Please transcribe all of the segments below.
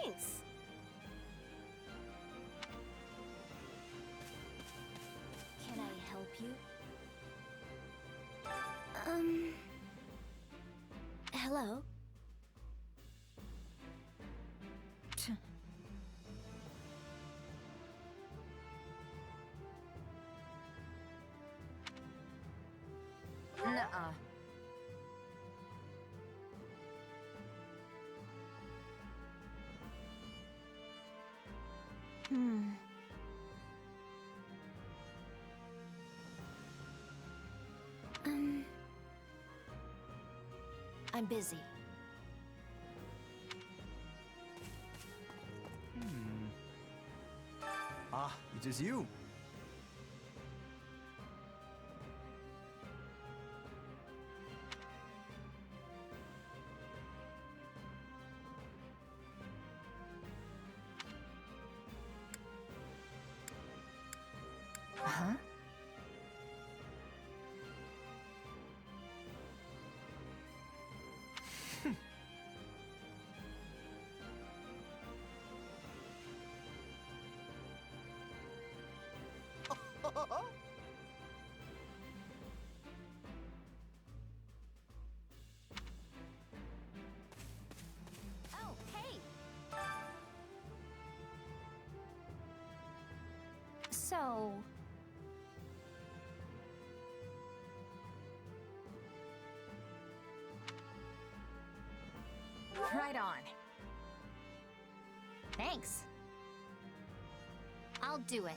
Thanks. Can I help you? Hello? Nuh-uh. I'm busy. Ah, it is you. Huh? Oh, hey! So... Right on. Thanks. I'll do it.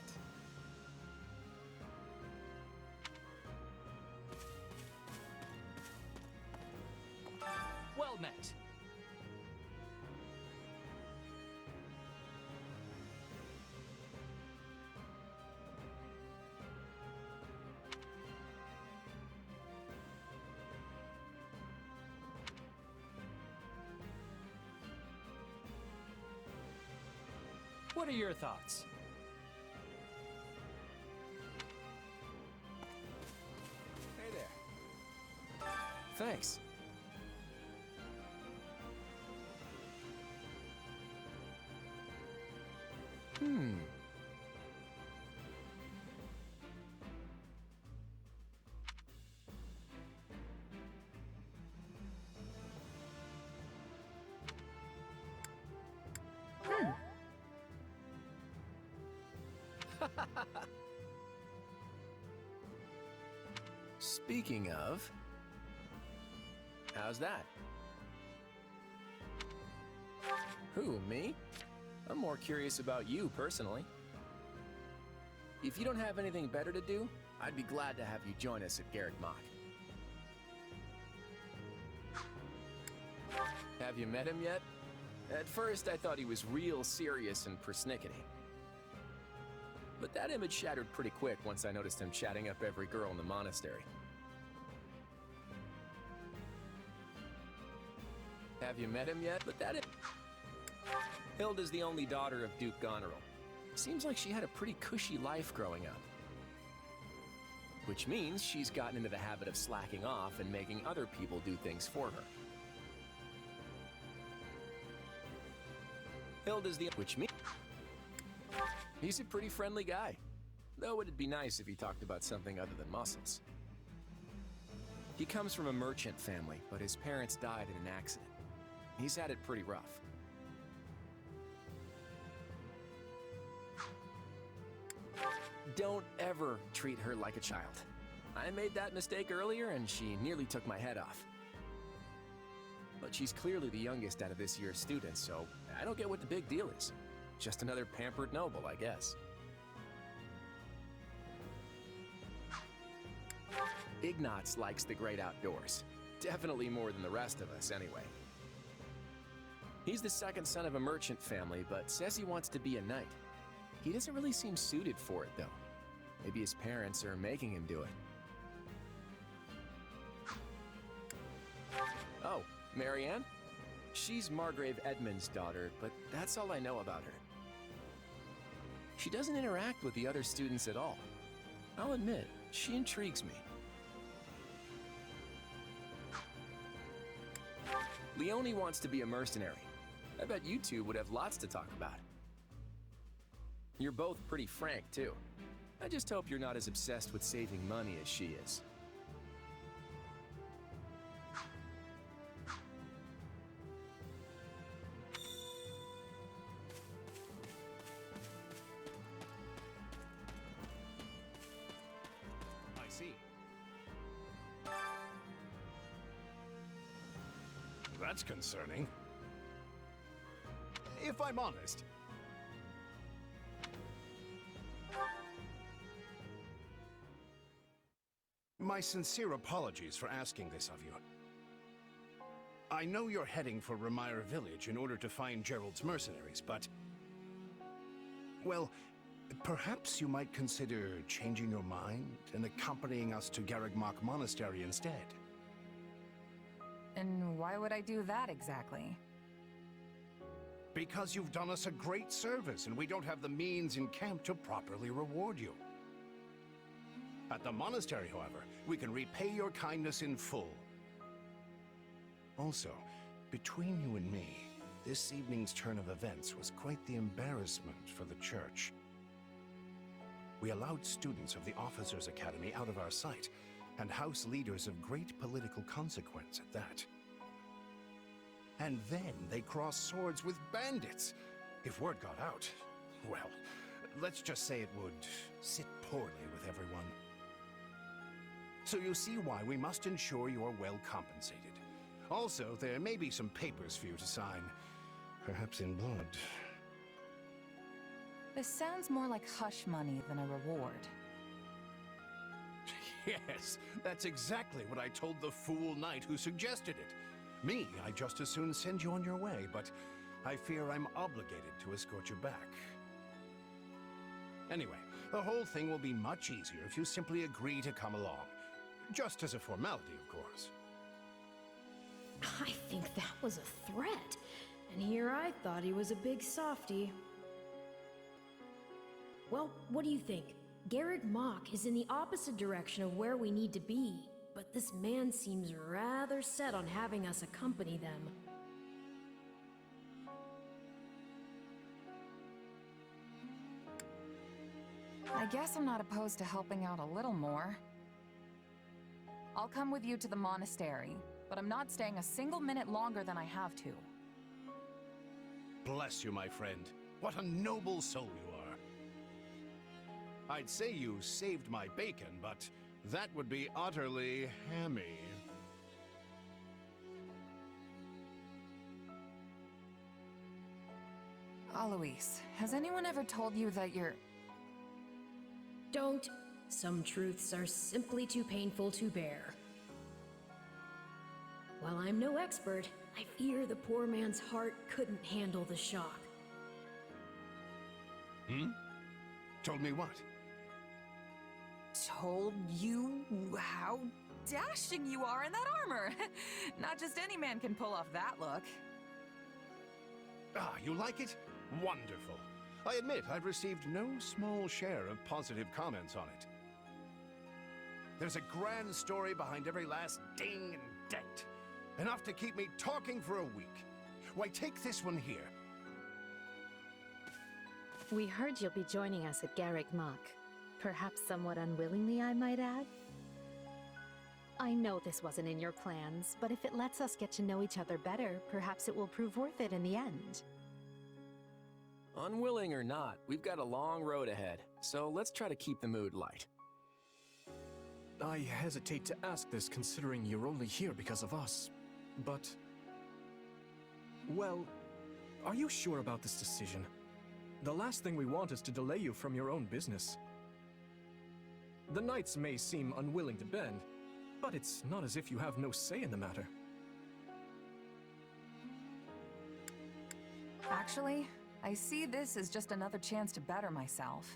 Well met. What are your thoughts? Hey there. Thanks. Hmm. Speaking of, how's that? Who, me? I'm more curious about you, personally. If you don't have anything better to do, I'd be glad to have you join us at Garrick Mach. Have you met him yet? At first, I thought he was real serious and persnickety. But that image shattered pretty quick once I noticed him chatting up every girl in the monastery. Have you met him yet? But Hilda's the only daughter of Duke Goneril. Seems like she had a pretty cushy life growing up. Which means she's gotten into the habit of slacking off and making other people do things for her. He's a pretty friendly guy. Though it'd be nice if he talked about something other than muscles. He comes from a merchant family, but his parents died in an accident. He's had it pretty rough. Don't ever treat her like a child. I made that mistake earlier and she nearly took my head off. But she's clearly the youngest out of this year's students, so I don't get what the big deal is. Just another pampered noble, I guess. Ignatz likes the great outdoors. Definitely more than the rest of us, anyway. He's the second son of a merchant family, but says he wants to be a knight. He doesn't really seem suited for it, though. Maybe his parents are making him do it. Oh, Marianne? She's Margrave Edmund's daughter, but that's all I know about her. She doesn't interact with the other students at all. I'll admit, she intrigues me. Leone wants to be a mercenary. I bet you two would have lots to talk about. You're both pretty frank, too. I just hope you're not as obsessed with saving money as she is. I see. That's concerning. If I'm honest. My sincere apologies for asking this of you. I know you're heading for Ramire Village in order to find Gerald's mercenaries, but... well, perhaps you might consider changing your mind and accompanying us to Garrigmach Monastery instead. And why would I do that exactly? Because you've done us a great service, and we don't have the means in camp to properly reward you. At the monastery, however, we can repay your kindness in full. Also, between you and me, this evening's turn of events was quite the embarrassment for the church. We allowed students of the Officers' Academy out of our sight, and house leaders of great political consequence at that. And then they crossed swords with bandits. If word got out, well, let's just say it would sit poorly with everyone. So you see why we must ensure you are well compensated. Also, there may be some papers for you to sign, perhaps in blood. This sounds more like hush money than a reward. Yes, that's exactly what I told the fool knight who suggested it. Me, I'd just as soon send you on your way, but I fear I'm obligated to escort you back. Anyway, the whole thing will be much easier if you simply agree to come along. Just as a formality, of course. I think that was a threat. And here I thought he was a big softy. Well, what do you think? Garrigmach is in the opposite direction of where we need to be, but this man seems rather set on having us accompany them. I guess I'm not opposed to helping out a little more. I'll come with you to the monastery, but I'm not staying a single minute longer than I have to. Bless you, my friend. What a noble soul you are. I'd say you saved my bacon, but that would be utterly hammy. Alois, has anyone ever told you that you're... Don't. Some truths are simply too painful to bear. While I'm no expert, I fear the poor man's heart couldn't handle the shock. Told me what? Told you how dashing you are in that armor. Not just any man can pull off that look. Ah, you like it? Wonderful. I admit I've received no small share of positive comments on it. There's a grand story behind every last ding and dent. Enough to keep me talking for a week. Why, take this one here. We heard you'll be joining us at Garrigmach. Perhaps somewhat unwillingly, I might add. I know this wasn't in your plans, but if it lets us get to know each other better, perhaps it will prove worth it in the end. Unwilling or not, we've got a long road ahead, so let's try to keep the mood light. I hesitate to ask this considering you're only here because of us, but... well, are you sure about this decision? The last thing we want is to delay you from your own business. The knights may seem unwilling to bend, but it's not as if you have no say in the matter. Actually, I see this as just another chance to better myself.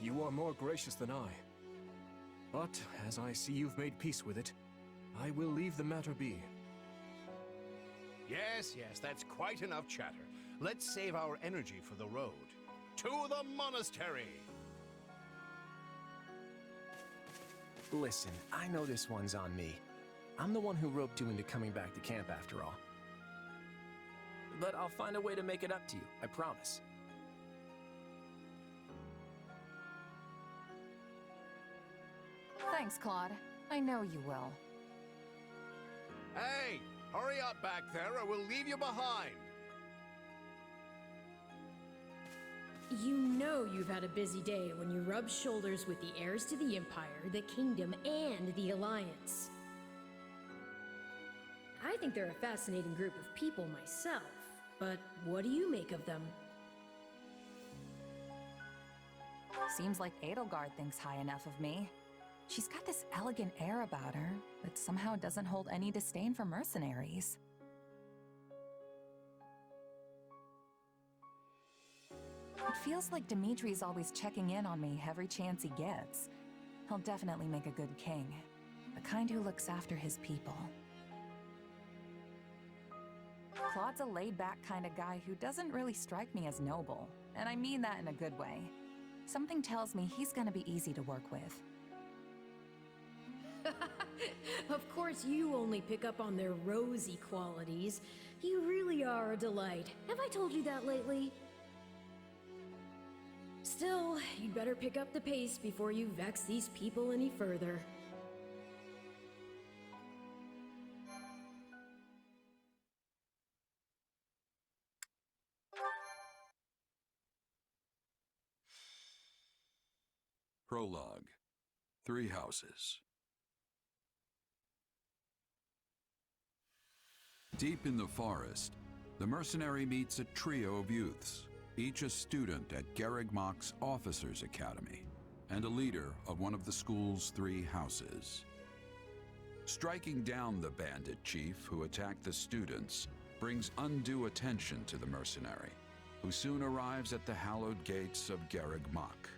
You are more gracious than I. But, as I see you've made peace with it, I will leave the matter be. Yes, that's quite enough chatter. Let's save our energy for the road. To the monastery! Listen, I know this one's on me. I'm the one who roped you into coming back to camp after all. but I'll find a way to make it up to you, I promise. Thanks, Claude. I know you will. Hey! Hurry up back there or we'll leave you behind! You know you've had a busy day when you rub shoulders with the heirs to the Empire, the Kingdom, and the Alliance. I think they're a fascinating group of people myself, but what do you make of them? Seems like Edelgard thinks high enough of me. She's got this elegant air about her, but somehow doesn't hold any disdain for mercenaries. It feels like Dimitri's always checking in on me every chance he gets. He'll definitely make a good king. The kind who looks after his people. Claude's a laid-back kind of guy who doesn't really strike me as noble. And I mean that in a good way. Something tells me he's gonna be easy to work with. Of course, you only pick up on their rosy qualities. You really are a delight. Have I told you that lately? Still, you'd better pick up the pace before you vex these people any further. Prologue. 3 houses. Deep in the forest, the mercenary meets a trio of youths, each a student at Garreg Mach's Officers' Academy, and a leader of one of the school's 3 houses. Striking down the bandit chief who attacked the students brings undue attention to the mercenary, who soon arrives at the hallowed gates of Garreg Mach.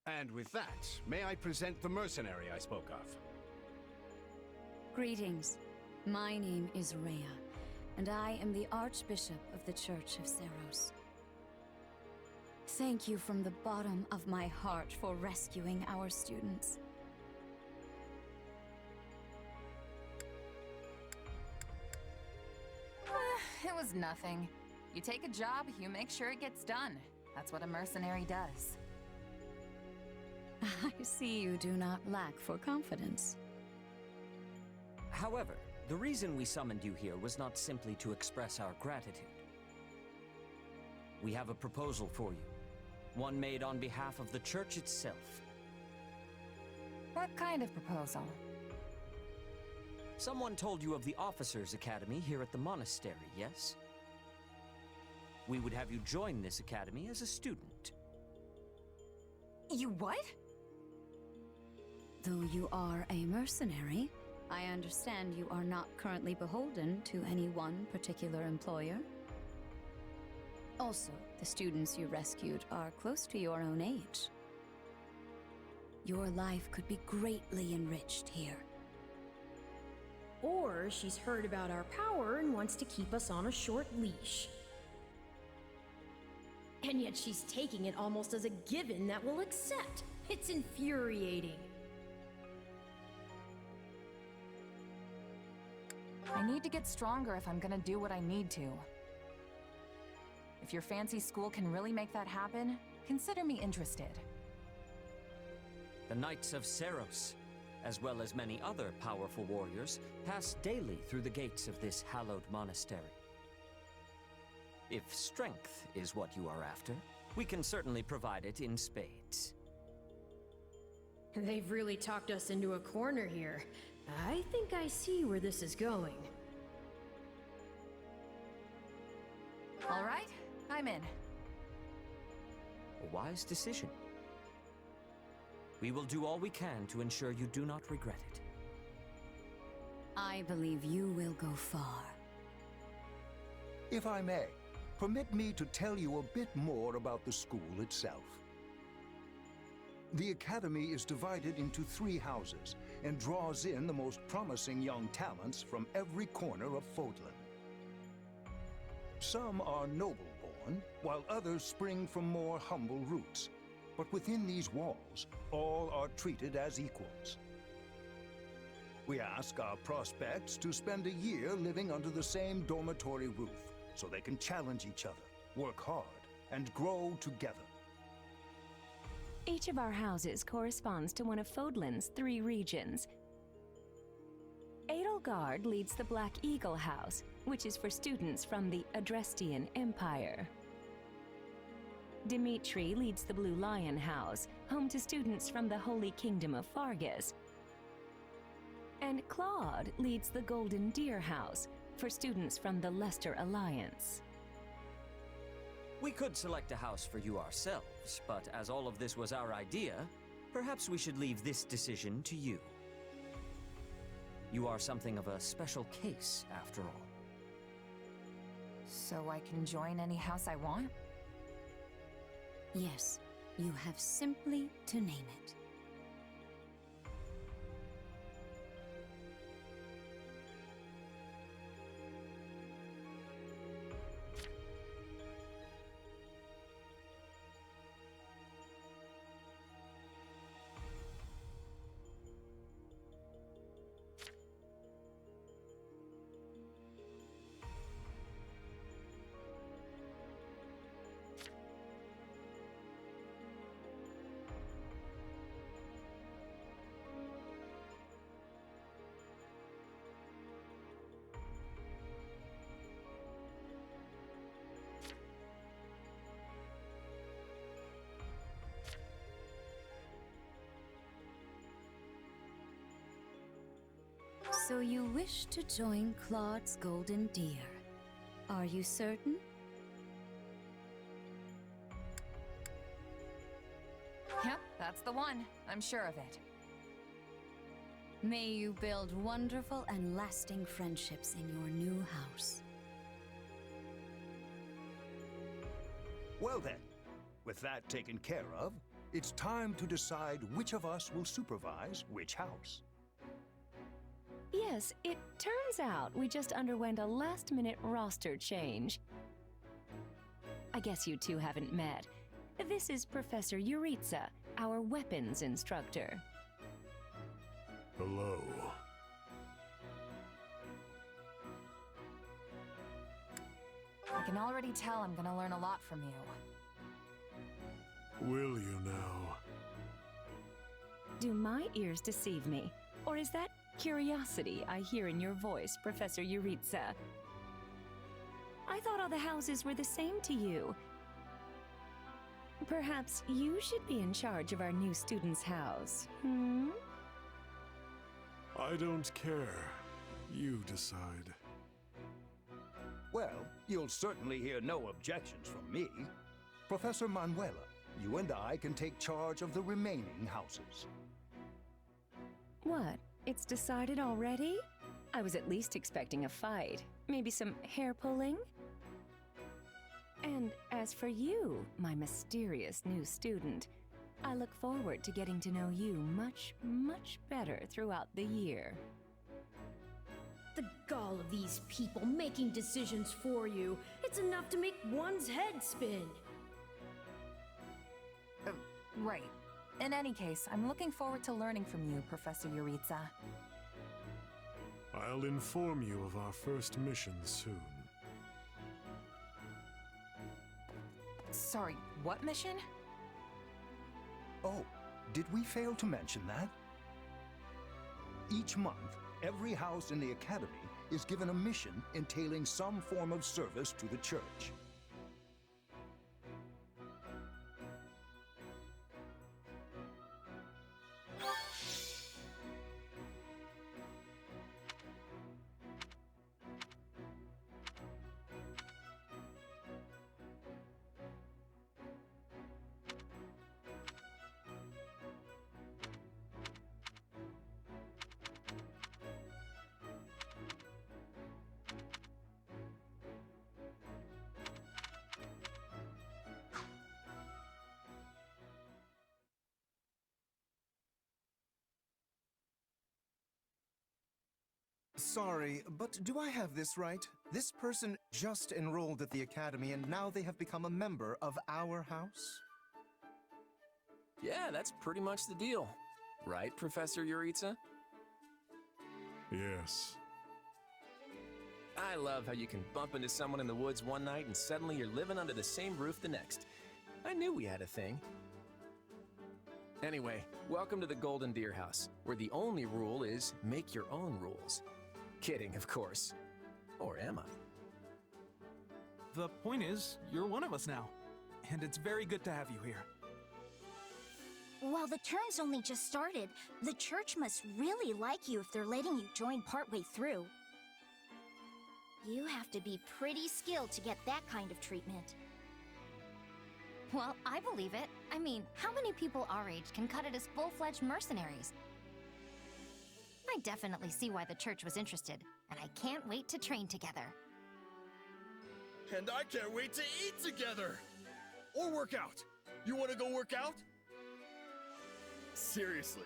And with that, may I present the mercenary I spoke of? Greetings. My name is Rhea, and I am the Archbishop of the Church of Seros. Thank you from the bottom of my heart for rescuing our students. It was nothing. You take a job, you make sure it gets done. That's what a mercenary does. I see you do not lack for confidence. However, the reason we summoned you here was not simply to express our gratitude. We have a proposal for you, one made on behalf of the church itself. What kind of proposal? Someone told you of the Officers' Academy here at the monastery, yes? We would have you join this academy as a student. You what? Though you are a mercenary, I understand you are not currently beholden to any one particular employer. Also, the students you rescued are close to your own age. Your life could be greatly enriched here. Or she's heard about our power and wants to keep us on a short leash. And yet she's taking it almost as a given that we'll accept. It's infuriating. I need to get stronger if I'm gonna do what I need to. If your fancy school can really make that happen, consider me interested. The Knights of Seros, as well as many other powerful warriors, pass daily through the gates of this hallowed monastery. If strength is what you are after, we can certainly provide it in spades. They've really talked us into a corner here. I think I see where this is going. All right, I'm in. A wise decision. We will do all we can to ensure you do not regret it. I believe you will go far. If I may, permit me to tell you a bit more about the school itself. The Academy is divided into 3 houses and draws in the most promising young talents from every corner of Fodlan. Some are noble-born, while others spring from more humble roots. But within these walls, all are treated as equals. We ask our prospects to spend a year living under the same dormitory roof, so they can challenge each other, work hard, and grow together. Each of our houses corresponds to one of Fodlan's 3 regions. Edelgard leads the Black Eagle House, which is for students from the Adrestian Empire. Dimitri leads the Blue Lion House, home to students from the Holy Kingdom of Fargus. And Claude leads the Golden Deer House, for students from the Leicester Alliance. We could select a house for you ourselves, but as all of this was our idea, perhaps we should leave this decision to you. You are something of a special case, after all. So I can join any house I want? Yes, you have simply to name it. So you wish to join Claude's Golden Deer. Are you certain? Yep, that's the one. I'm sure of it. May you build wonderful and lasting friendships in your new house. Well then, with that taken care of, it's time to decide which of us will supervise which house. Yes, it turns out we just underwent a last-minute roster change. I guess you two haven't met. This is Professor Yuritsa, our weapons instructor. Hello. I can already tell I'm gonna learn a lot from you. Will you now? Do my ears deceive me? Or is that curiosity I hear in your voice, Professor Yuritsa? I thought all the houses were the same to you. Perhaps you should be in charge of our new student's house, hmm? I don't care. You decide. Well, you'll certainly hear no objections from me. Professor Manuela, you and I can take charge of the remaining houses. What? It's decided already? I was at least expecting a fight. Maybe some hair pulling? And as for you, my mysterious new student, I look forward to getting to know you much, much better throughout the year. The gall of these people making decisions for you. It's enough to make one's head spin. Right. In any case, I'm looking forward to learning from you, Professor Yuritsa. I'll inform you of our first mission soon. Sorry, what mission? Oh, did we fail to mention that? Each month, every house in the Academy is given a mission entailing some form of service to the Church. Sorry, but do I have this right? This person just enrolled at the academy and now they have become a member of our house? Yeah, that's pretty much the deal. Right, Professor Yuritsa? Yes. I love how you can bump into someone in the woods one night and suddenly you're living under the same roof the next. I knew we had a thing. Anyway, welcome to the Golden Deer House, where the only rule is make your own rules. Kidding, of course. Or am I? The point is, you're one of us now. And it's very good to have you here. While the term's only just started, the church must really like you if they're letting you join partway through. You have to be pretty skilled to get that kind of treatment. Well, I believe it. I mean, how many people our age can cut it as full-fledged mercenaries? I definitely see why the church was interested, and I can't wait to train together. And I can't wait to eat together! Or work out. You want to go work out? Seriously,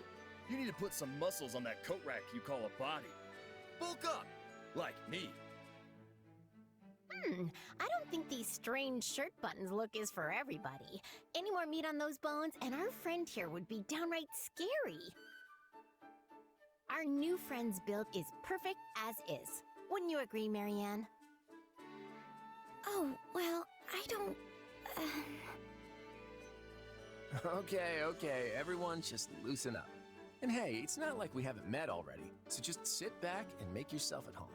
you need to put some muscles on that coat rack you call a body. Bulk up, like me. I don't think these strange shirt buttons look is for everybody. Any more meat on those bones, and our friend here would be downright scary. Our new friend's build is perfect as is. Wouldn't you agree, Marianne? Oh, well, I don't... Okay, everyone just loosen up. And hey, it's not like we haven't met already, so just sit back and make yourself at home.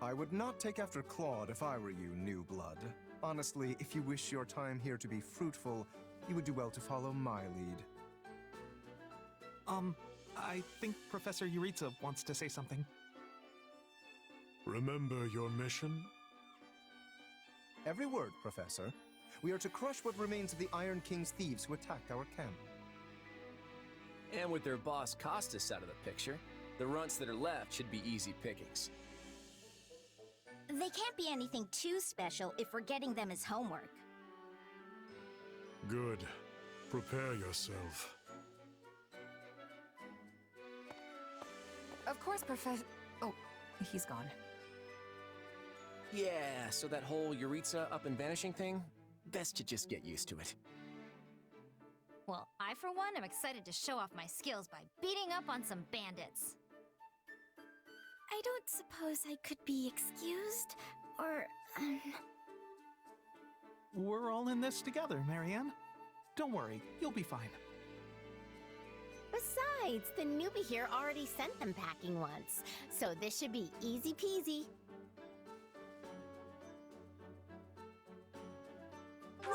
I would not take after Claude if I were you, new blood. Honestly, if you wish your time here to be fruitful, you would do well to follow my lead. I think Professor Yuritsa wants to say something. Remember your mission? Every word, Professor. We are to crush what remains of the Iron King's thieves who attacked our camp. And with their boss Costas out of the picture, the runts that are left should be easy pickings. They can't be anything too special if we're getting them as homework. Good. Prepare yourself. Of course, Oh, he's gone. Yeah, so that whole Yuritsa up and vanishing thing? Best to just get used to it. Well, I for one am excited to show off my skills by beating up on some bandits. I don't suppose I could be excused, or, We're all in this together, Marianne. Don't worry, you'll be fine. Besides, the newbie here already sent them packing once, so this should be easy peasy.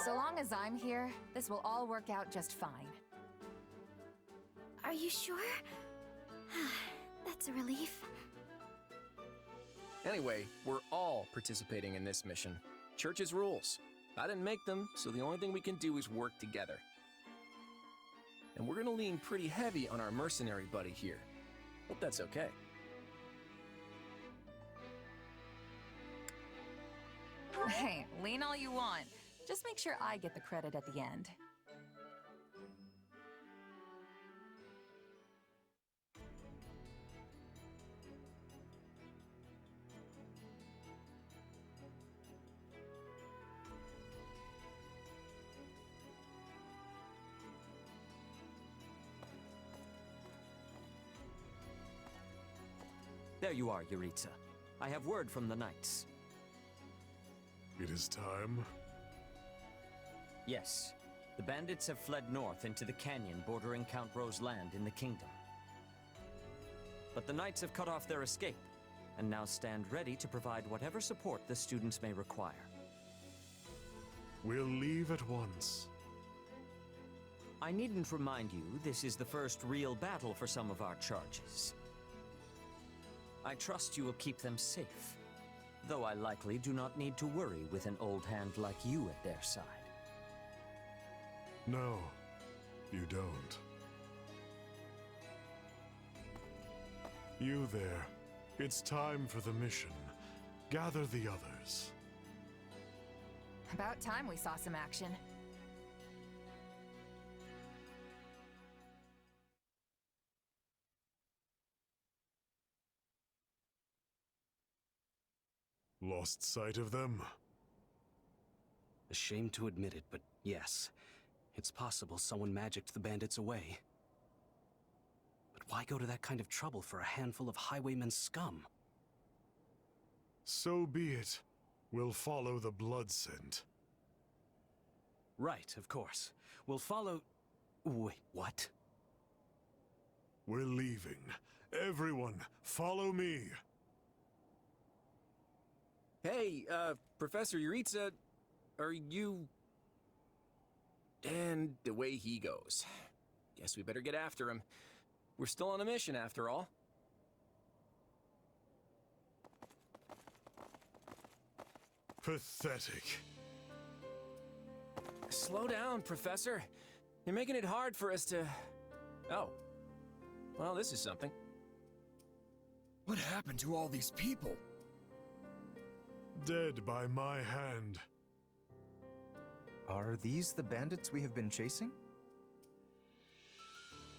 So long as I'm here, this will all work out just fine. Are you sure? That's a relief. Anyway, we're all participating in this mission. Church's rules. I didn't make them, so the only thing we can do is work together. And we're gonna lean pretty heavy on our mercenary buddy here. Hope that's okay. Hey, lean all you want. Just make sure I get the credit at the end. There you are, Yuritsa. I have word from the knights. It is time. Yes. The bandits have fled north into the canyon bordering Count Ro's land in the kingdom. But the knights have cut off their escape, and now stand ready to provide whatever support the students may require. We'll leave at once. I needn't remind you, this is the first real battle for some of our charges. I trust you will keep them safe, though I likely do not need to worry with an old hand like you at their side. No, you don't. You there. It's time for the mission. Gather the others. About time we saw some action. Lost sight of them? Ashamed to admit it, but yes. It's possible someone magicked the bandits away. But why go to that kind of trouble for a handful of highwaymen scum? So be it. We'll follow the blood scent. Right, of course. We'll follow... Wait, what? We're leaving. Everyone, follow me. Hey, Professor Yuritsa, are you... And away he goes. Guess we better get after him. We're still on a mission, after all. Pathetic. Slow down, Professor. You're making it hard for us to... Oh. Well, this is something. What happened to all these people? Dead by my hand. Are these the bandits we have been chasing?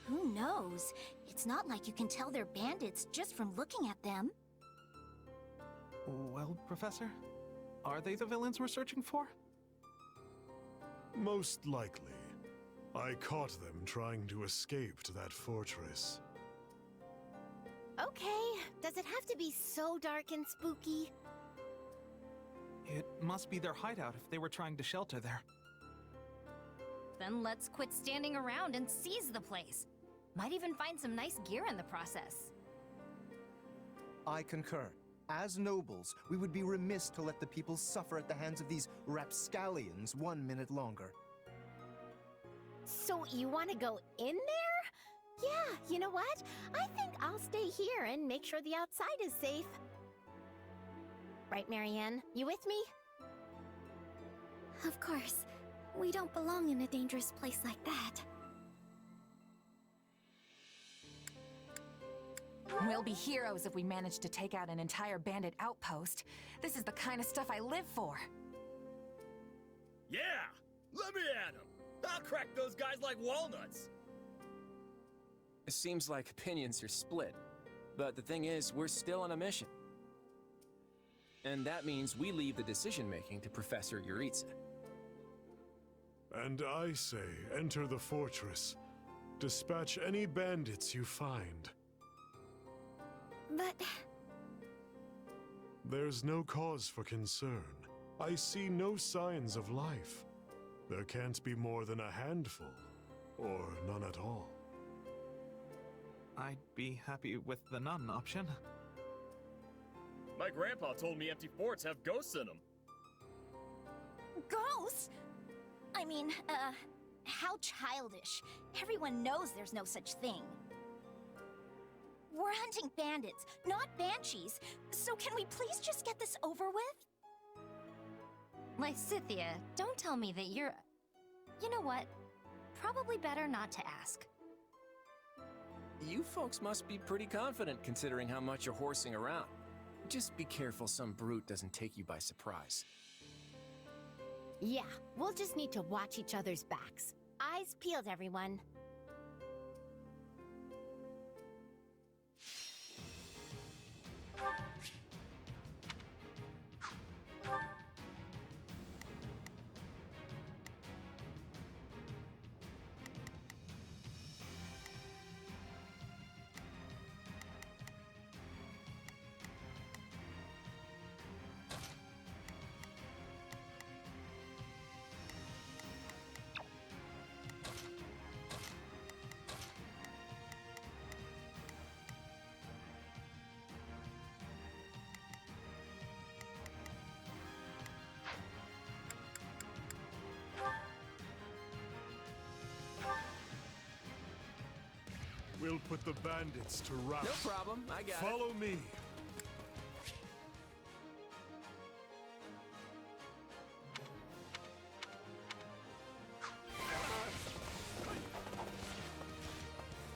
Who knows? It's not like you can tell they're bandits just from looking at them. Well, Professor, are they the villains we're searching for? Most likely. I caught them trying to escape to that fortress. Okay, does it have to be so dark and spooky? It must be their hideout if they were trying to shelter there. Then let's quit standing around and seize the place. Might even find some nice gear in the process. I concur. As nobles, we would be remiss to let the people suffer at the hands of these rapscallions 1 minute longer. So you want to go in there? Yeah, you know what? I think I'll stay here and make sure the outside is safe. Right, Marianne? You with me? Of course. We don't belong in a dangerous place like that. We'll be heroes if we manage to take out an entire bandit outpost. This is the kind of stuff I live for. Yeah! Let me at him! I'll crack those guys like walnuts! It seems like opinions are split. But the thing is, we're still on a mission. And that means we leave the decision-making to Professor Yuritsa. And I say, enter the fortress. Dispatch any bandits you find. But... There's no cause for concern. I see no signs of life. There can't be more than a handful, or none at all. I'd be happy with the none option. My grandpa told me empty forts have ghosts in them. Ghosts? I mean, how childish. Everyone knows there's no such thing. We're hunting bandits, not banshees. So can we please just get this over with? Lysithia, don't tell me that you're... You know what? Probably better not to ask. You folks must be pretty confident considering how much you're horsing around. Just be careful some brute doesn't take you by surprise. Yeah, we'll just need to watch each other's backs. Eyes peeled, everyone. We'll put the bandits to rout. No problem, I got it. Follow me.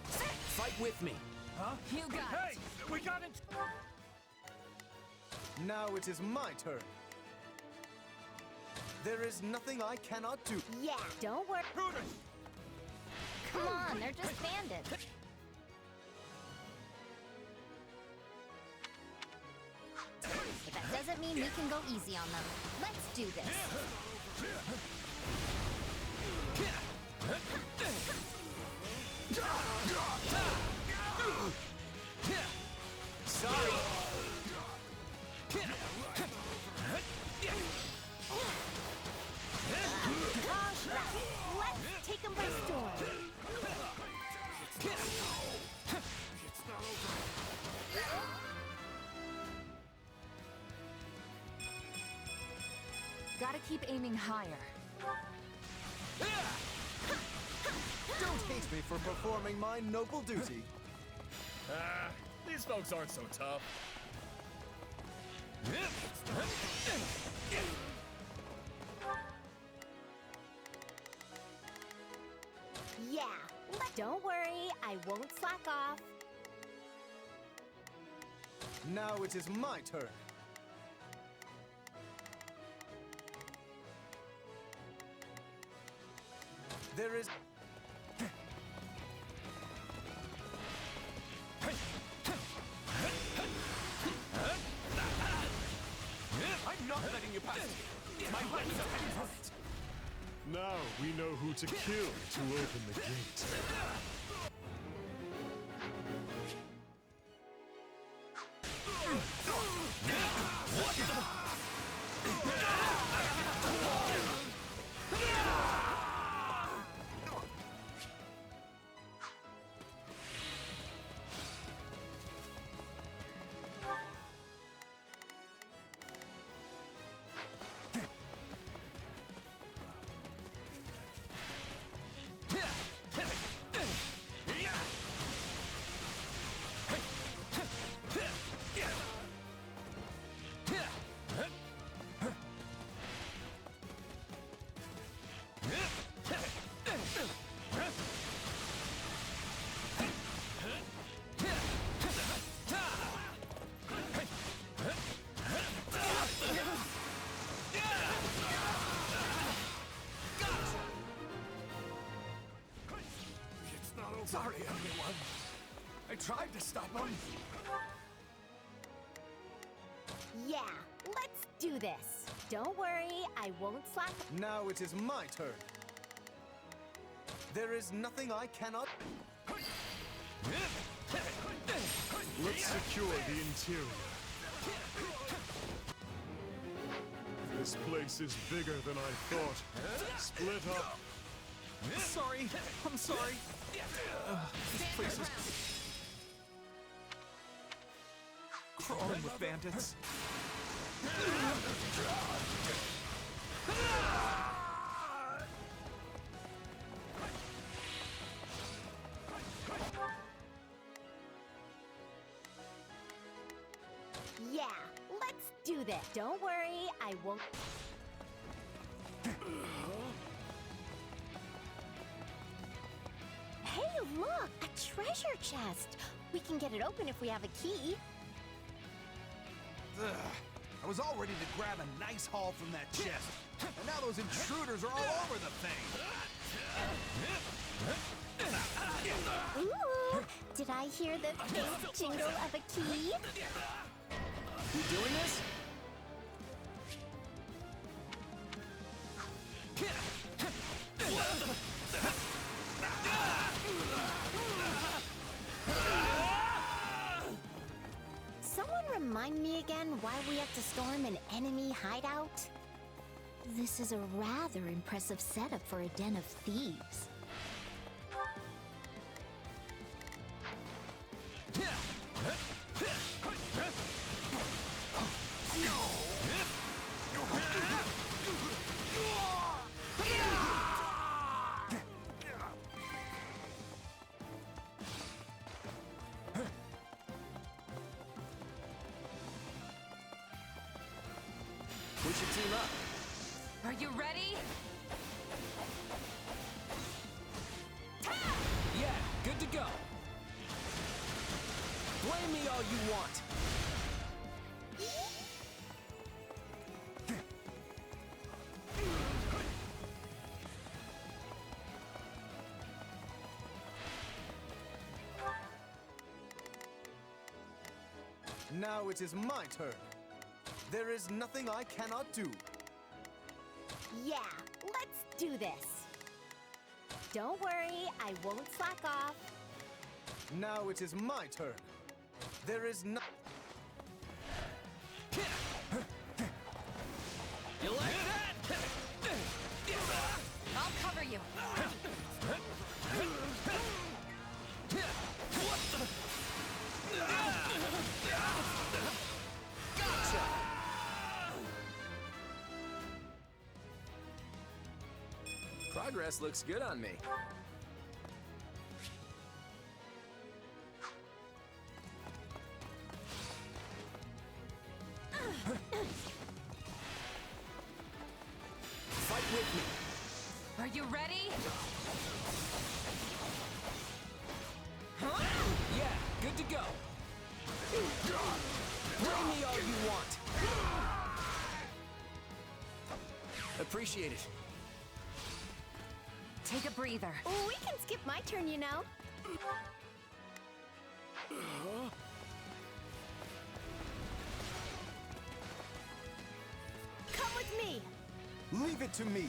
Fight with me. Huh? You got Hey! it. We got it! Now it is my turn. There is nothing I cannot do. Yeah, don't worry. Come on, they're just bandits. But that doesn't mean we can go easy on them. Let's do this. Sorry. Gosh, let's take 'em by storm. Gotta keep aiming higher. Don't hate me for performing my noble duty. These folks aren't so tough. Yeah, don't worry, I won't slack off. Now it is my turn. There is... I'm not letting you pass. My weapons are heading for it. Now we know who to kill to open the gate. Sorry, everyone. I tried to stop him. Yeah, let's do this. Don't worry, I won't slack. Now it is my turn. There is nothing I cannot... Let's secure the interior. This place is bigger than I thought. Split up. Sorry, I'm sorry. This place is crawling with bandits. Yeah, let's do this. Don't worry, I won't. Hey, look! A treasure chest! We can get it open if we have a key. Ugh. I was all ready to grab a nice haul from that chest. And now those intruders are all over the thing. Ooh! Did I hear the faint jingle of a key? You doing this? Someone remind me again why we have to storm an enemy hideout? This is a rather impressive setup for a den of thieves. We should team up. Are you ready? Yeah, good to go. Blame me all you want. Now it is my turn. There is nothing I cannot do. Yeah, let's do this. Don't worry, I won't slack off. Now it is my turn. There is no... You like that? I'll cover you. Gotcha! Progress looks good on me. Fight with me. Are you ready? Yeah, good to go. Bring me all you want. Appreciate it. Take a breather. We can skip my turn, you know. Come with me. Leave it to me.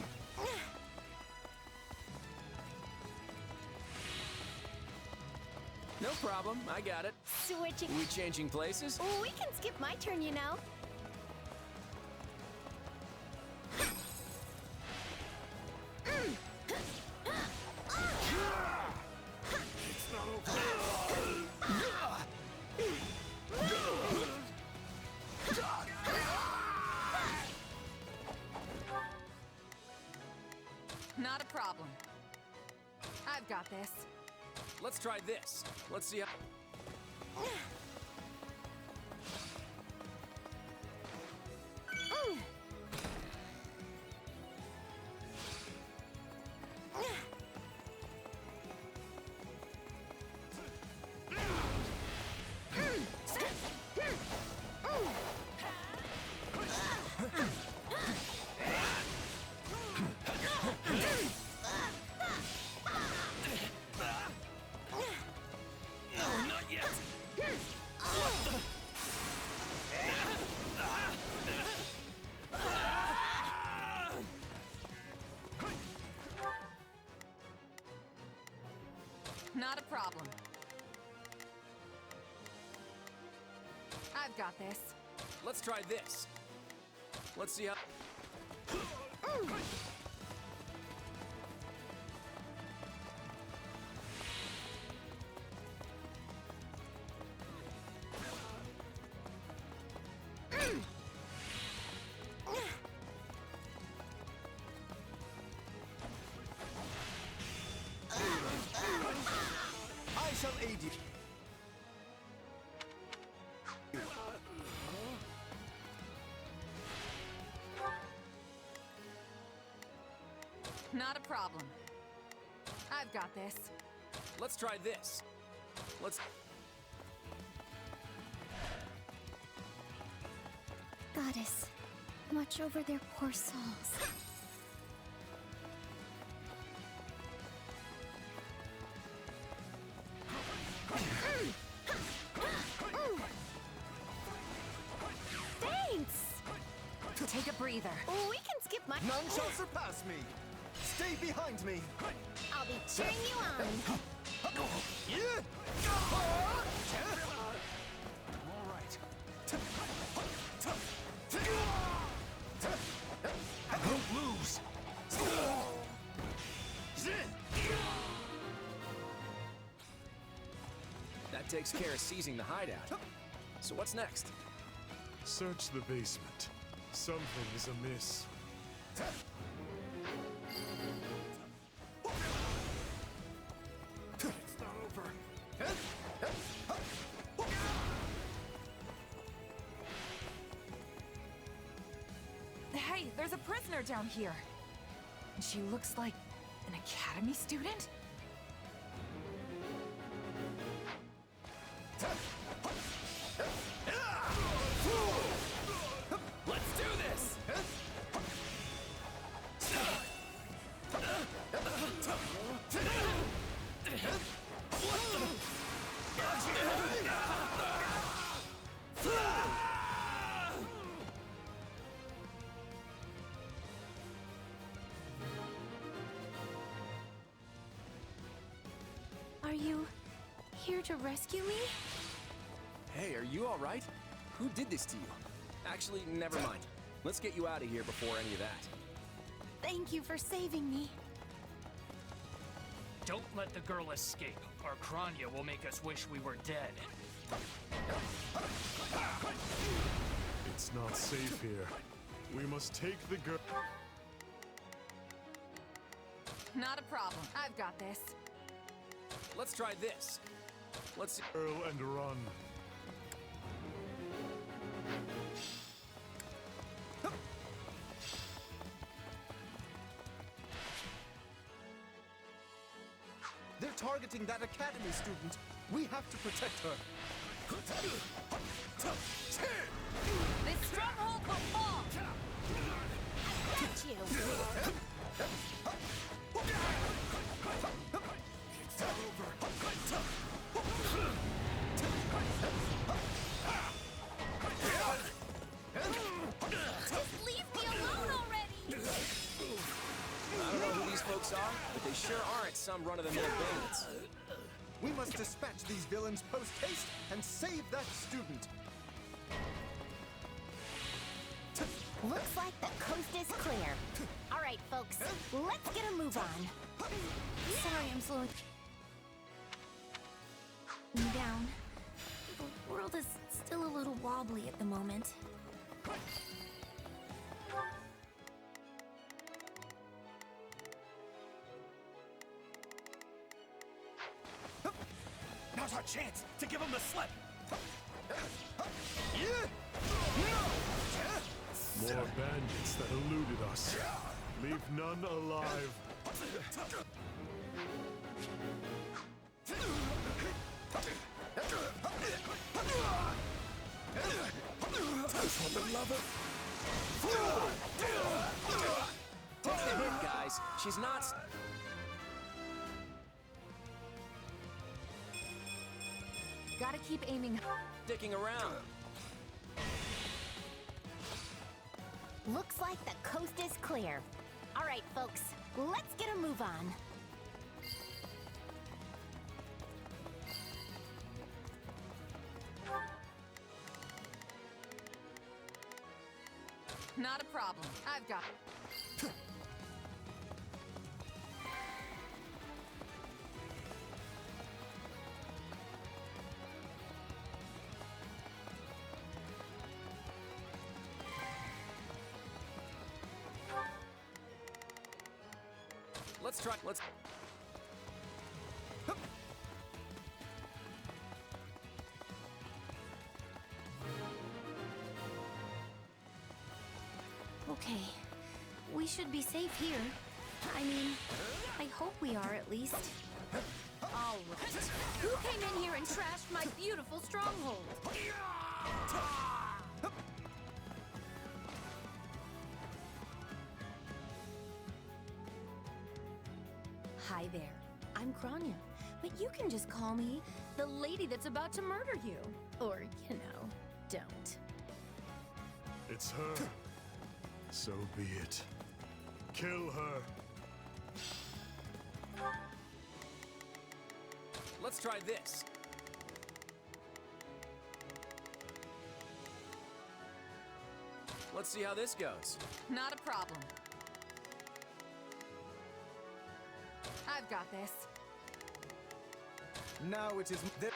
No problem, I got it. Switching. We changing places? We can skip my turn, you know. It's not over. Not a problem. I've got this. Let's try this. Let's see how... No, not yet. Not a problem. I've got this. Let's try this. Let's see how... I shall aid you. Not a problem. I've got this. Let's try this. Let's... Goddess, watch over their poor souls. Thanks! Take a breather. We can skip my... None shall surpass me. Stay behind me. I'll be cheering you on. All right. Don't lose. That takes care of seizing the hideout. So what's next? Search the basement. Something is amiss. It's not over. Hey, there's a prisoner down here. And she looks like an academy student? Let's do this. Are you here to rescue me? Hey, are you all right? Who did this to you? Actually, never mind. Let's get you out of here before any of that. Thank you for saving me. Don't let the girl escape, or Kranya will make us wish we were dead. It's not safe here. We must take the girl. Not a problem. I've got this. Let's try this. Let's see. Girl and run. They're targeting that academy student. We have to protect her. This stronghold will fall! Got you! It's over. Just leave me alone already! I don't know who these folks are, but they sure aren't some run-of-the-mill bandits. We must dispatch these villains post-haste and save that student. Looks like the coast is clear. All right, folks, let's get a move on. Sorry, I'm slowing down. The world is still a little wobbly at the moment. Now's our chance to give him the slip. More bandits that eluded us. Leave none alive. For the love of... Take the hit, guys. She's not... Gotta keep aiming. Sticking around. Looks like the coast is clear. All right, folks, let's get a move on. Not a problem. I've got it. Let's try... Let's... Okay, we should be safe here. I mean, I hope we are at least. All right. Who came in here and trashed my beautiful stronghold? Hi there, I'm Kranya, but you can just call me The lady that's about to murder you. or, don't. It's her. So be it. Kill her. Let's try this. Let's see how this goes. Not a problem. I've got this. Now it is the...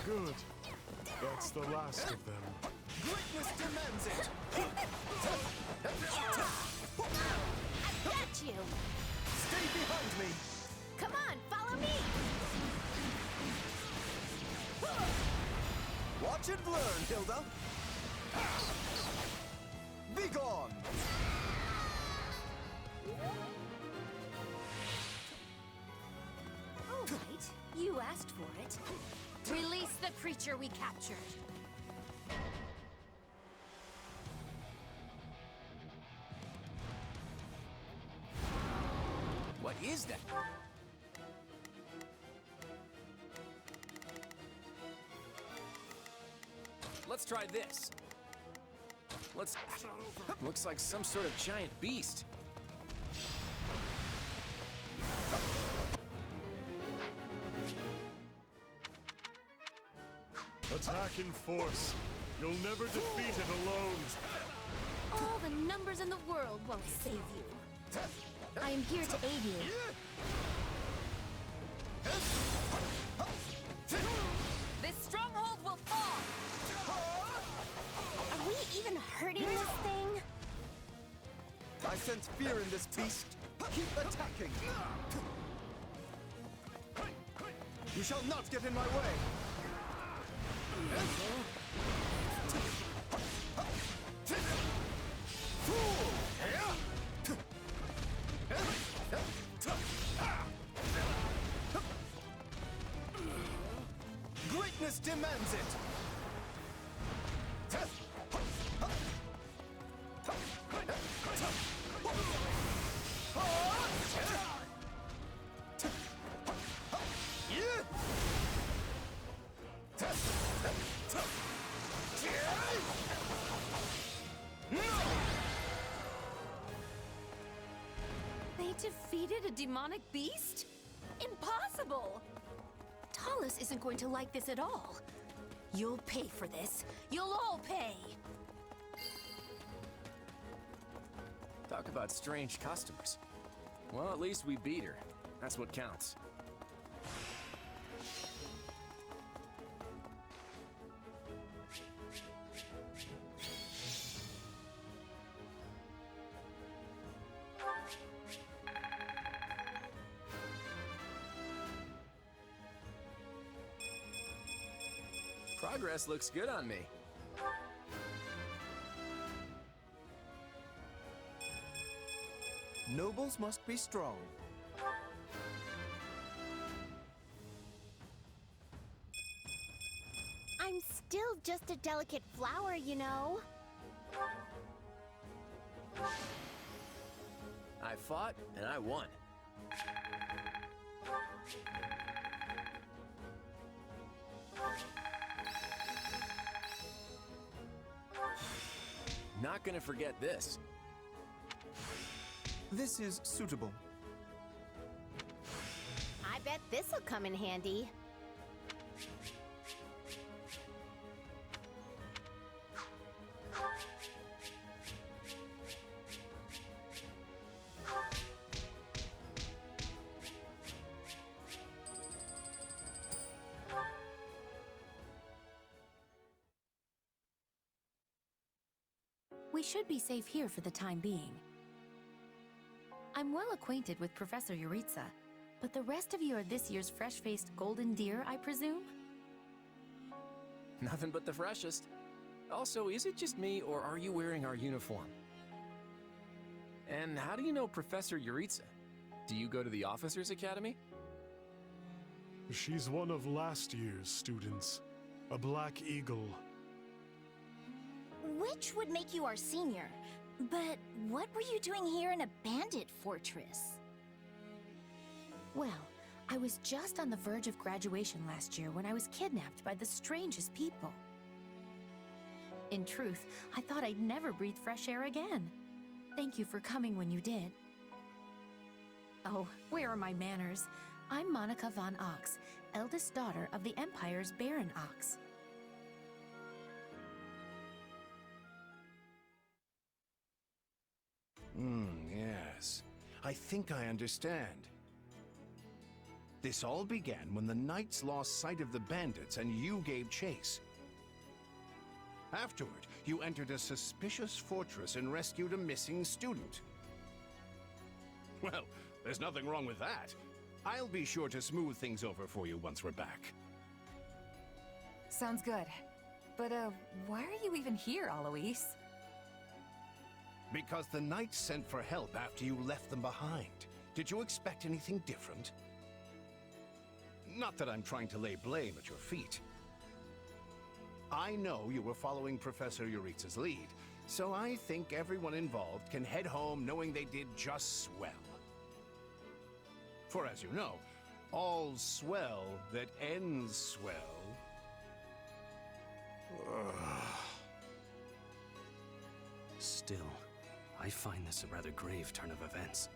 Good. That's the last of them. Greatness demands it! I got you! Stay behind me! Come on, follow me! Watch and learn, Hilda! Be gone! All right, you asked for it. Release the creature we captured. What is that? Let's try this. Looks like some sort of giant beast. Attack in force. You'll never defeat it alone. All the numbers in the world won't save you. I am here to aid you. This stronghold will fall! Are we even hurting this thing? I sense fear in this beast. Keep attacking. You shall not get in my way. Greatness demands it. They defeated a demonic beast? Impossible! Talus isn't going to like this at all. You'll pay for this. You'll all pay! Talk about strange customers. Well, at least we beat her. That's what counts. Progress looks good on me. Nobles must be strong. I'm still just a delicate flower, you know. I fought, and I won. Not gonna forget this. This is suitable. I bet this'll come in handy. We should be safe here for the time being. I'm well acquainted with Professor Yuritsa, but the rest of you are this year's fresh-faced golden deer, I presume? Nothing but the freshest. Also, is it just me, or are you wearing our uniform? And how do you know Professor Yuritsa? Do you go to the Officers' Academy? She's one of last year's students. A Black Eagle. Which would make you our senior. But what were you doing here in a bandit fortress? Well, I was just on the verge of graduation last year when I was kidnapped by the strangest people. In truth, I thought I'd never breathe fresh air again. Thank you for coming when you did. Oh, where are my manners? I'm Monica von Ox, eldest daughter of the Empire's Baron Ox. Yes. I think I understand. This all began when the knights lost sight of the bandits and you gave chase. Afterward, you entered a suspicious fortress and rescued a missing student. Well, there's nothing wrong with that. I'll be sure to smooth things over for you once we're back. Sounds good. But, why are you even here, Alois? Because the knights sent for help after you left them behind. Did you expect anything different? Not that I'm trying to lay blame at your feet. I know you were following Professor Yuritsa's lead, so I think everyone involved can head home knowing they did just swell. For as you know, all's swell that ends swell. Still, I find this a rather grave turn of events.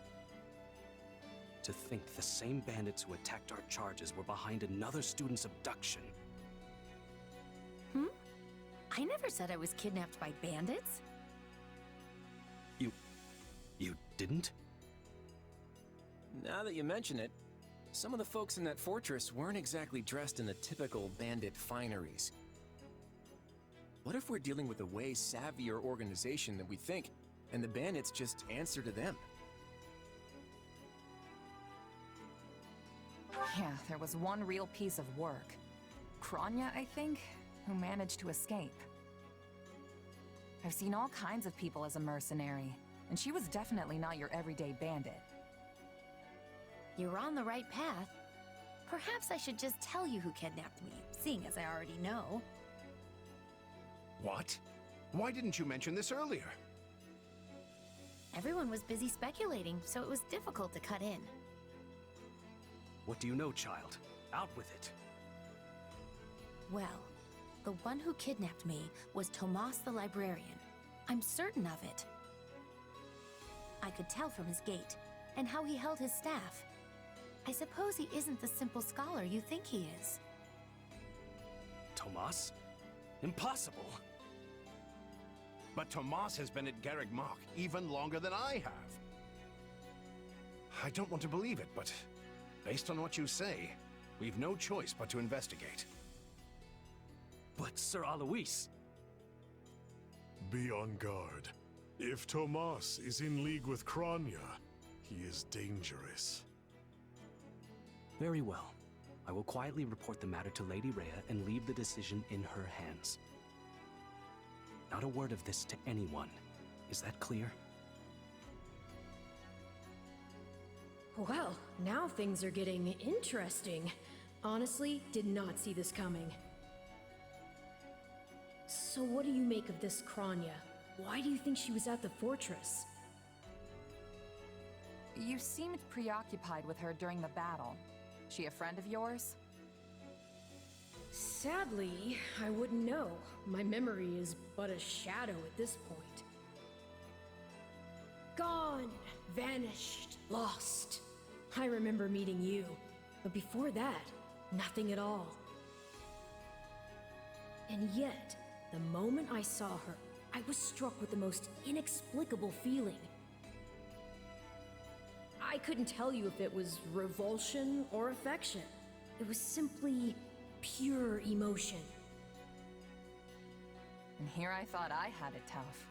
To think the same bandits who attacked our charges were behind another student's abduction. I never said I was kidnapped by bandits. You didn't? Now that you mention it, some of the folks in that fortress weren't exactly dressed in the typical bandit fineries. What if we're dealing with a way savvier organization than we think, and the bandits just answer to them? Yeah, there was one real piece of work. Kranya, I think, who managed to escape. I've seen all kinds of people as a mercenary, and she was definitely not your everyday bandit. You're on the right path. Perhaps I should just tell you who kidnapped me, seeing as I already know. What? Why didn't you mention this earlier? Everyone was busy speculating, so it was difficult to cut in. What do you know, child? Out with it. Well, the one who kidnapped me was Tomas the librarian. I'm certain of it. I could tell from his gait, and how he held his staff. I suppose he isn't the simple scholar you think he is. Tomas? Impossible! But Tomas has been at Garreg Mach even longer than I have. I don't want to believe it, but based on what you say, we've no choice but to investigate. But Sir Alois... Be on guard. If Tomas is in league with Kranya, he is dangerous. Very well. I will quietly report the matter to Lady Rhea and leave the decision in her hands. Not a word of this to anyone. Is that clear? Well, now things are getting interesting. Honestly, did not see this coming. So what do you make of this Kranya? Why do you think she was at the fortress? You seemed preoccupied with her during the battle. She a friend of yours? Sadly, I wouldn't know. My memory is but a shadow at this point. Gone, vanished, lost. I remember meeting you, but before that, nothing at all. And yet, the moment I saw her, I was struck with the most inexplicable feeling. I couldn't tell you if it was revulsion or affection. It was simply pure emotion. And here I thought I had it tough.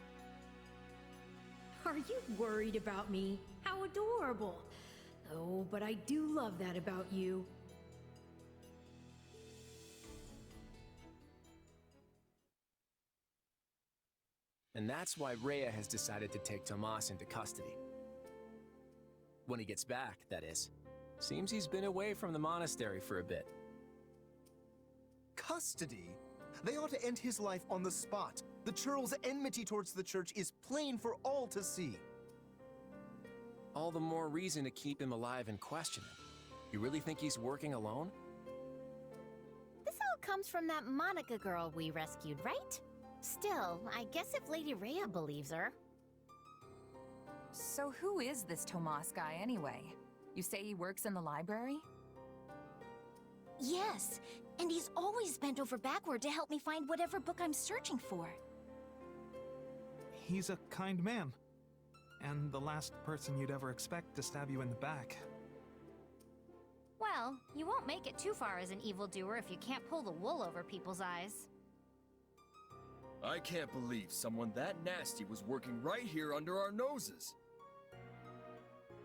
Are you worried about me? How adorable! Oh, but I do love that about you. And that's why Rhea has decided to take Tomas into custody. When he gets back, that is. Seems he's been away from the monastery for a bit. Custody? They ought to end his life on the spot. The churl's enmity towards the church is plain for all to see. All the more reason to keep him alive and question him. You really think he's working alone? This all comes from that Monica girl we rescued, right? Still, I guess if Lady Rhea believes her. So who is this Tomas guy anyway? You say he works in the library? Yes, and he's always bent over backward to help me find whatever book I'm searching for. He's a kind man. And the last person you'd ever expect to stab you in the back. Well, you won't make it too far as an evildoer if you can't pull the wool over people's eyes. I can't believe someone that nasty was working right here under our noses.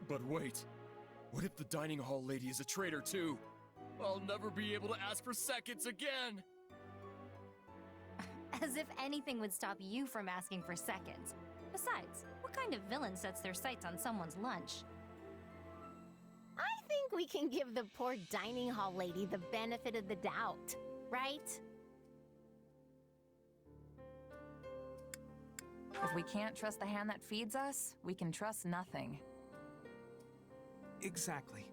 But wait, what if the dining hall lady is a traitor too? I'll never be able to ask for seconds again! As if anything would stop you from asking for seconds. Besides, what kind of villain sets their sights on someone's lunch? I think we can give the poor dining hall lady the benefit of the doubt, right? If we can't trust the hand that feeds us, we can trust nothing. Exactly.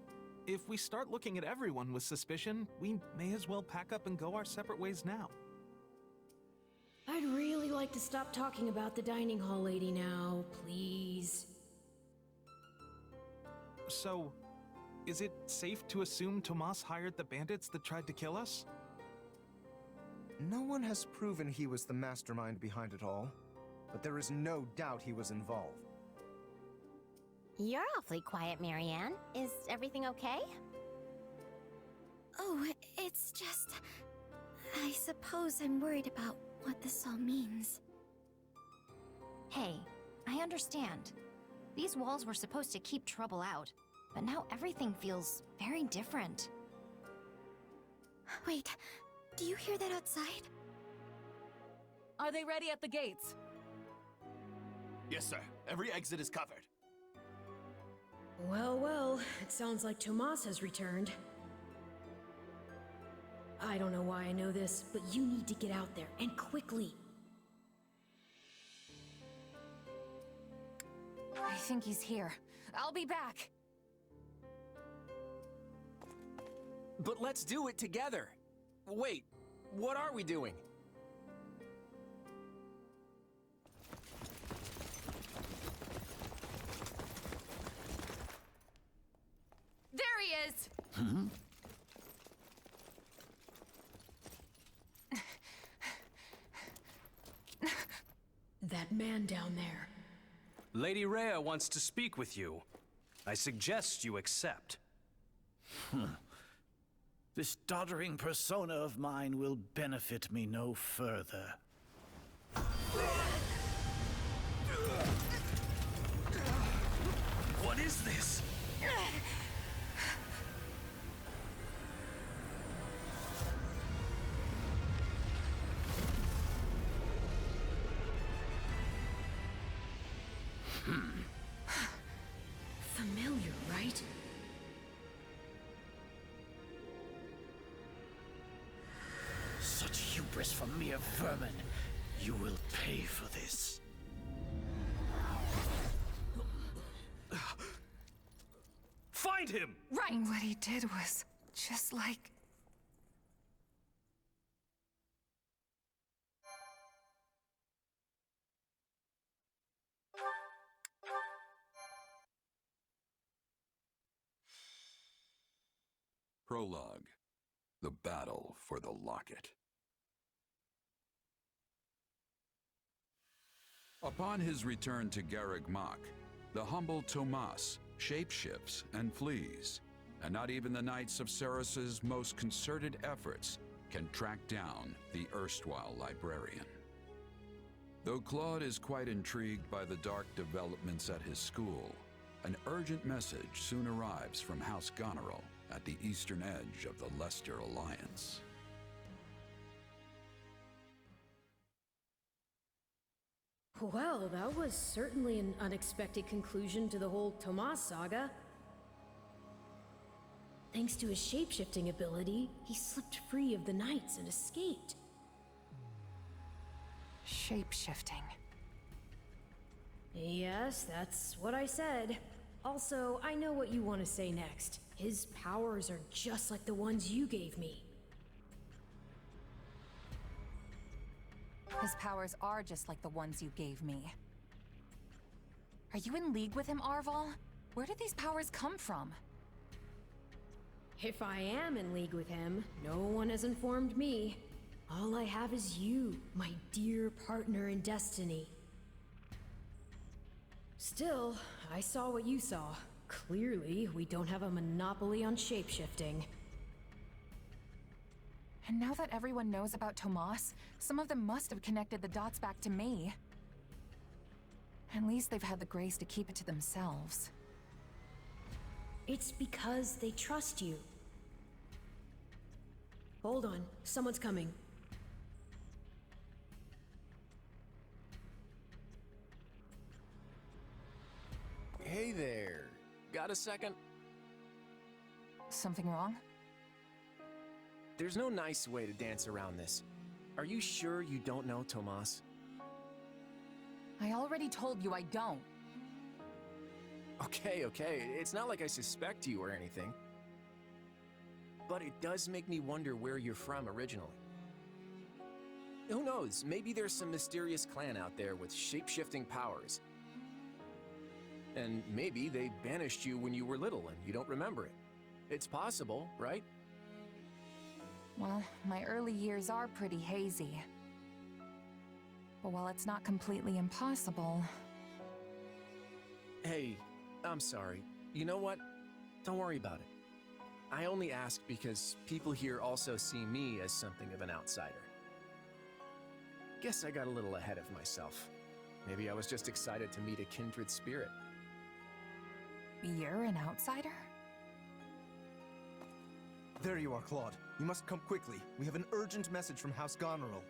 If we start looking at everyone with suspicion, we may as well pack up and go our separate ways now. I'd really like to stop talking about the dining hall lady now, please. So, is it safe to assume Tomas hired the bandits that tried to kill us? No one has proven he was the mastermind behind it all, but there is no doubt he was involved. You're awfully quiet, Marianne. Is everything okay? Oh, it's just... I suppose I'm worried about what this all means. Hey, I understand. These walls were supposed to keep trouble out, but now everything feels very different. Wait, do you hear that outside? Are they ready at the gates? Yes, sir. Every exit is covered. Well, well, it sounds like Tomas has returned. I don't know why I know this, but you need to get out there, and quickly. I think he's here. I'll be back. But let's do it together. Wait, what are we doing? There he is! Hmm? That man down there. Lady Rhea wants to speak with you. I suggest you accept. This doddering persona of mine will benefit me no further. What is this? Familiar, right? Such hubris from mere vermin. You will pay for this. Find him! Right! What he did was just like... Prologue. The Battle for the Locket. Upon his return to Garreg Mach, the humble Tomas shapeshifts and flees, and not even the Knights of Ceres's most concerted efforts can track down the erstwhile librarian. Though Claude is quite intrigued by the dark developments at his school, an urgent message soon arrives from House Goneril at the eastern edge of the Leicester Alliance. Well, that was certainly an unexpected conclusion to the whole Tomas saga. Thanks to his shapeshifting ability, he slipped free of the Knights and escaped. Shape-shifting. Yes, that's what I said. Also, I know what you want to say next. His powers are just like the ones you gave me. His powers are just like the ones you gave me. Are you in league with him, Arval? Where did these powers come from? If I am in league with him, no one has informed me. All I have is you, my dear partner in destiny. Still, I saw what you saw. Clearly, we don't have a monopoly on shapeshifting. And now that everyone knows about Tomas, some of them must have connected the dots back to me. At least they've had the grace to keep it to themselves. It's because they trust you. Hold on, someone's coming. Hey there. Got a second? Something wrong? There's no nice way to dance around this. Are you sure you don't know Tomas? I already told you I don't. Okay, it's not like I suspect you or anything. But it does make me wonder where you're from originally. Who knows? Maybe there's some mysterious clan out there with shape-shifting powers. And maybe they banished you when you were little and you don't remember it. It's possible, right? Well, my early years are pretty hazy. But while it's not completely impossible... Hey, I'm sorry. You know what? Don't worry about it. I only ask because people here also see me as something of an outsider. Guess I got a little ahead of myself. Maybe I was just excited to meet a kindred spirit. You're an outsider? There you are, Claude. You must come quickly. We have an urgent message from House Goneril.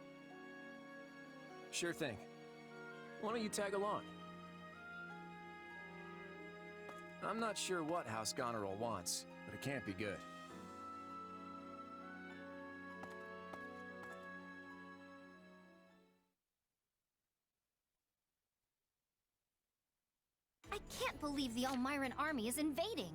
Sure thing. Why don't you tag along? I'm not sure what House Goneril wants, but it can't be good. I can't believe the Elmiran army is invading.